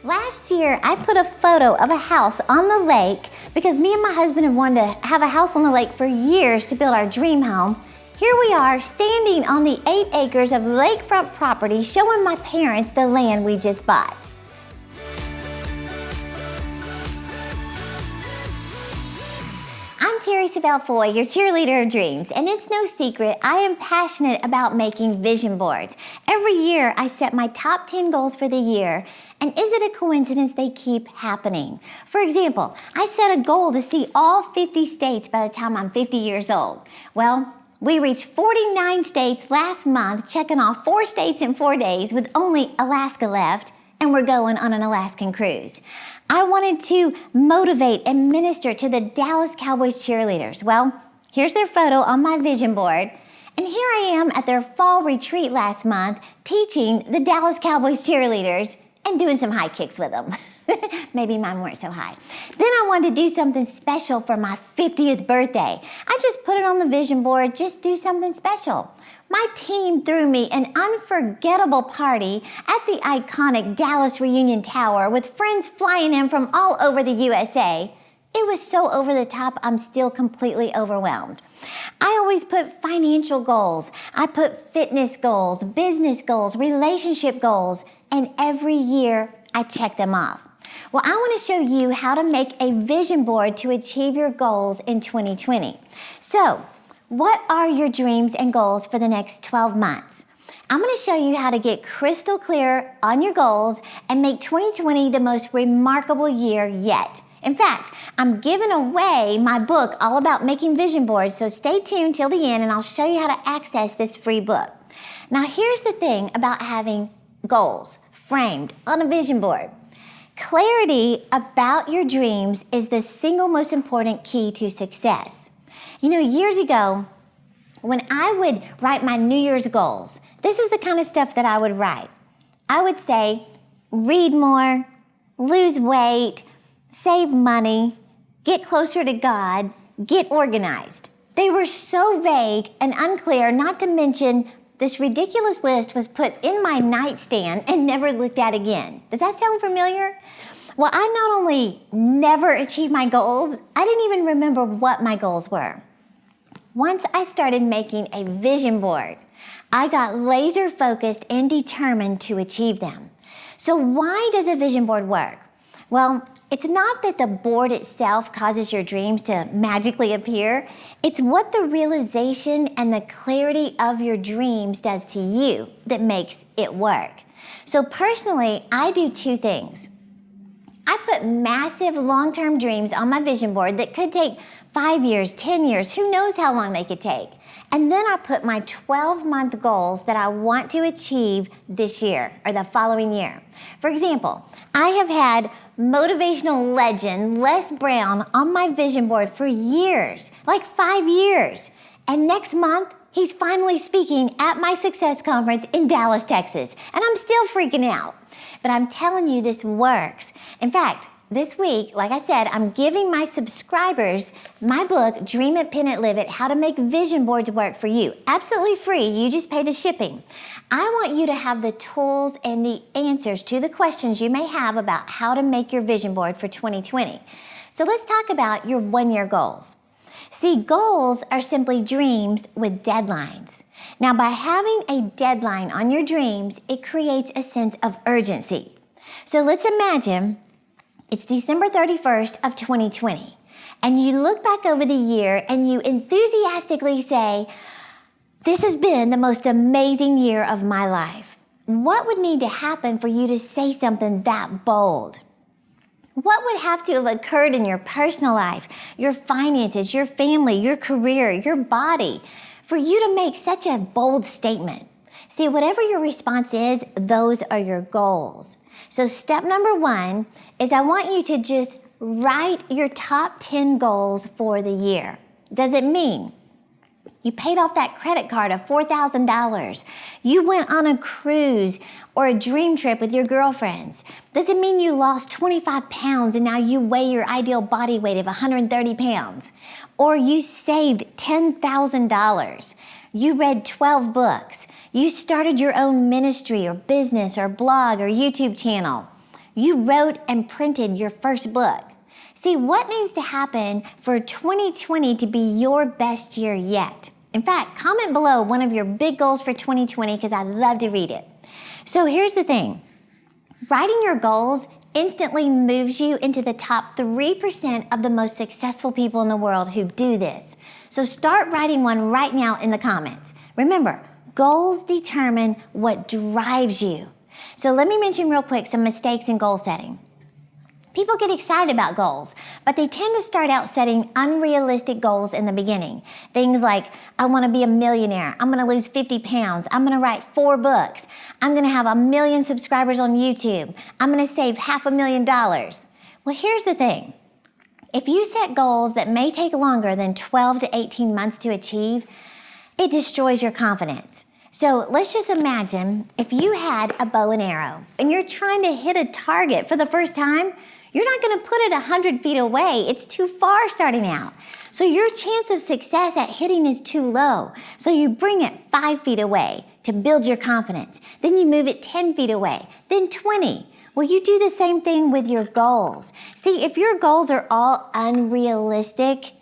Last year, I put a photo of a house on the lake because me and my husband have wanted to have a house on the lake for years to build our dream home. Here we are standing on the 8 acres of lakefront property showing my parents the land we just bought. I'm Terry Savelle Foy, your cheerleader of dreams, and it's no secret I am passionate about making vision boards. Every year I set my top 10 goals for the year, and is it a coincidence they keep happening? For example, I set a goal to see all 50 states by the time I'm 50 years old. Well, we reached 49 states last month, checking off 4 states in 4 days with only Alaska left, and we're going on an Alaskan cruise. I wanted to motivate and minister to the Dallas Cowboys cheerleaders. Well, here's their photo on my vision board. And here I am at their fall retreat last month teaching the Dallas Cowboys cheerleaders and doing some high kicks with them. Maybe mine weren't so high. Then I wanted to do something special for my 50th birthday. I just put it on the vision board, just do something special. My team threw me an unforgettable party at the iconic Dallas Reunion Tower with friends flying in from all over the USA. It was so over the top, I'm still completely overwhelmed. I always put financial goals. I put fitness goals, business goals, relationship goals, and every year I check them off. Well, I want to show you how to make a vision board to achieve your goals in 2020. So, what are your dreams and goals for the next 12 months? I'm going to show you how to get crystal clear on your goals and make 2020 the most remarkable year yet. In fact, I'm giving away my book all about making vision boards, so stay tuned till the end and I'll show you how to access this free book. Now, here's the thing about having goals framed on a vision board. Clarity about your dreams is the single most important key to success. You know, years ago, when I would write my New Year's goals, this is the kind of stuff that I would write. I would say, read more, lose weight, save money, get closer to God, get organized. They were so vague and unclear, not to mention this ridiculous list was put in my nightstand and never looked at again. Does that sound familiar? Well, I not only never achieved my goals, I didn't even remember what my goals were. Once I started making a vision board, I got laser focused and determined to achieve them. So why does a vision board work? Well, it's not that the board itself causes your dreams to magically appear. It's what the realization and the clarity of your dreams does to you that makes it work. So personally, I do 2 things. I put massive long-term dreams on my vision board that could take 5 years, 10 years, who knows how long they could take. And then I put my 12-month goals that I want to achieve this year or the following year. For example, I have had motivational legend Les Brown on my vision board for years, like 5 years. And next month, he's finally speaking at my success conference in Dallas, Texas. And I'm still freaking out. But I'm telling you, this works. In fact, this week, like I said, I'm giving my subscribers my book, Dream It, Pin It, Live It, How to Make Vision Boards Work for You. Absolutely free. You just pay the shipping. I want you to have the tools and the answers to the questions you may have about how to make your vision board for 2020. So let's talk about your one-year goals. See, goals are simply dreams with deadlines. Now, by having a deadline on your dreams, it creates a sense of urgency. So let's imagine it's December 31st of 2020, and you look back over the year and you enthusiastically say, this has been the most amazing year of my life. What would need to happen for you to say something that bold? What would have to have occurred in your personal life, your finances, your family, your career, your body, for you to make such a bold statement? See, whatever your response is, those are your goals. So step number 1 is I want you to just write your top 10 goals for the year. Does it mean you paid off that credit card of $4,000? You went on a cruise or a dream trip with your girlfriends? Does it mean you lost 25 pounds and now you weigh your ideal body weight of 130 pounds? Or you saved $10,000? You read 12 books? You started your own ministry or business or blog or YouTube channel? You wrote and printed your first book. See, what needs to happen for 2020 to be your best year yet? In fact, comment below one of your big goals for 2020 because I'd love to read it. So here's the thing. Writing your goals instantly moves you into the top 3% of the most successful people in the world who do this. So start writing one right now in the comments. Remember, goals determine what drives you. So let me mention real quick some mistakes in goal setting. People get excited about goals, but they tend to start out setting unrealistic goals in the beginning. Things like, I want to be a millionaire. I'm going to lose 50 pounds. I'm going to write 4 books. I'm going to have 1 million subscribers on YouTube. I'm going to save $500,000. Well, here's the thing. If you set goals that may take longer than 12 to 18 months to achieve, it destroys your confidence. So let's just imagine if you had a bow and arrow and you're trying to hit a target for the first time, you're not going to put it 100 feet away. It's too far starting out. So your chance of success at hitting is too low. So you bring it 5 feet away to build your confidence. Then you move it 10 feet away, then 20. Well, you do the same thing with your goals. See, if your goals are all unrealistic,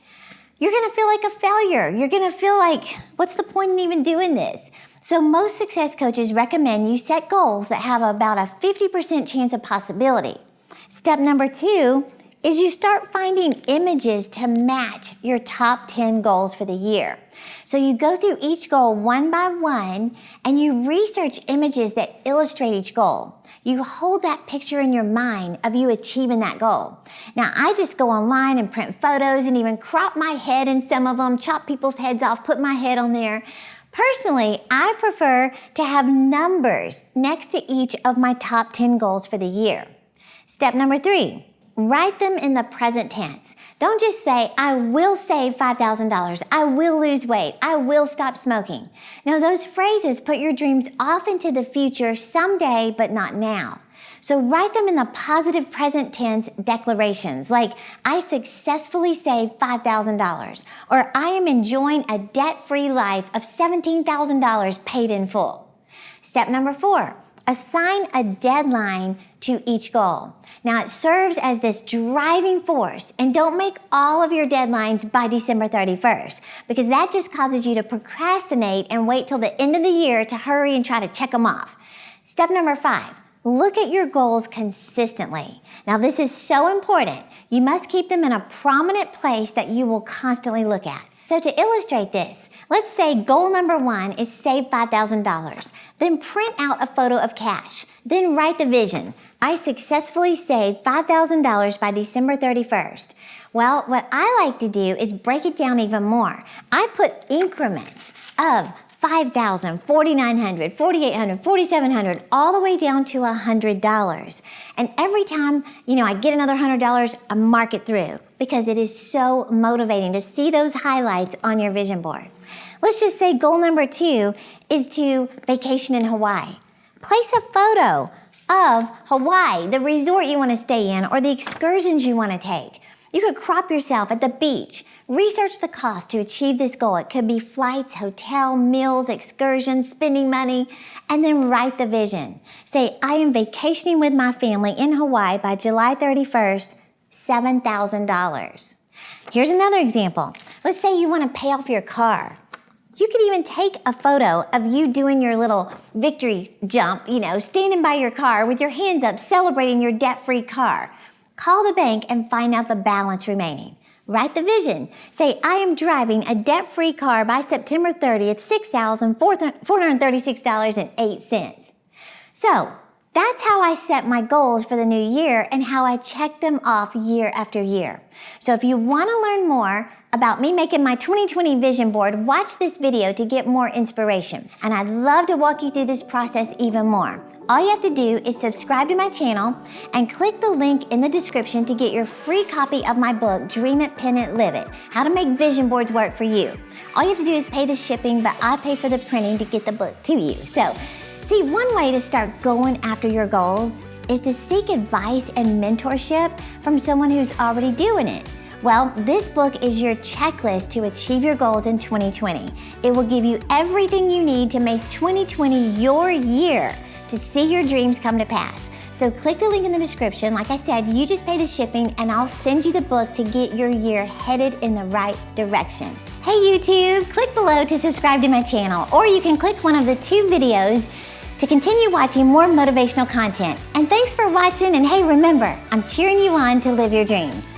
you're going to feel like a failure. You're going to feel like, what's the point in even doing this? So most success coaches recommend you set goals that have about a 50% chance of possibility. Step number 2 is you start finding images to match your top 10 goals for the year. So you go through each goal one by one and you research images that illustrate each goal. You hold that picture in your mind of you achieving that goal. Now, I just go online and print photos and even crop my head in some of them, chop people's heads off, put my head on there. Personally, I prefer to have numbers next to each of my top 10 goals for the year. Step number 3, write them in the present tense. Don't just say, I will save $5,000. I will lose weight. I will stop smoking. No, those phrases put your dreams off into the future someday, but not now. So write them in the positive present tense declarations like, I successfully saved $5,000, or I am enjoying a debt-free life of $17,000 paid in full. Step number 4, assign a deadline to each goal. Now, it serves as this driving force, and don't make all of your deadlines by December 31st, because that just causes you to procrastinate and wait till the end of the year to hurry and try to check them off. Step number 5, look at your goals consistently. Now, this is so important. You must keep them in a prominent place that you will constantly look at. So to illustrate this, let's say goal number 1 is save $5,000. Then print out a photo of cash. Then write the vision. I successfully saved $5,000 by December 31st. Well, what I like to do is break it down even more. I put increments of $5,000, $4,900, $4,800, $4,700, all the way down to $100. And every time, I get another $100, I mark it through because it is so motivating to see those highlights on your vision board. Let's just say goal number 2 is to vacation in Hawaii. Place a photo of Hawaii, the resort you want to stay in, or the excursions you want to take. You could crop yourself at the beach. Research the cost to achieve this goal. It could be flights, hotel, meals, excursions, spending money, and then write the vision. Say, I am vacationing with my family in Hawaii by July 31st, $7,000. Here's another example. Let's say you want to pay off your car. You could even take a photo of you doing your little victory jump, standing by your car with your hands up, celebrating your debt-free car. Call the bank and find out the balance remaining. Write the vision. Say, I am driving a debt-free car by September 30th, $6,436.08. So, that's how I set my goals for the new year and how I check them off year after year. So if you want to learn more about me making my 2020 vision board, watch this video to get more inspiration. And I'd love to walk you through this process even more. All you have to do is subscribe to my channel and click the link in the description to get your free copy of my book, Dream It, Pen It, Live It, How to Make Vision Boards Work for You. All you have to do is pay the shipping, but I pay for the printing to get the book to you. So, see, one way to start going after your goals is to seek advice and mentorship from someone who's already doing it. Well, this book is your checklist to achieve your goals in 2020. It will give you everything you need to make 2020 your year to see your dreams come to pass. So click the link in the description. Like I said, you just pay the shipping and I'll send you the book to get your year headed in the right direction. Hey YouTube, click below to subscribe to my channel, or you can click one of the 2 videos to continue watching more motivational content. And thanks for watching, and hey, remember, I'm cheering you on to live your dreams.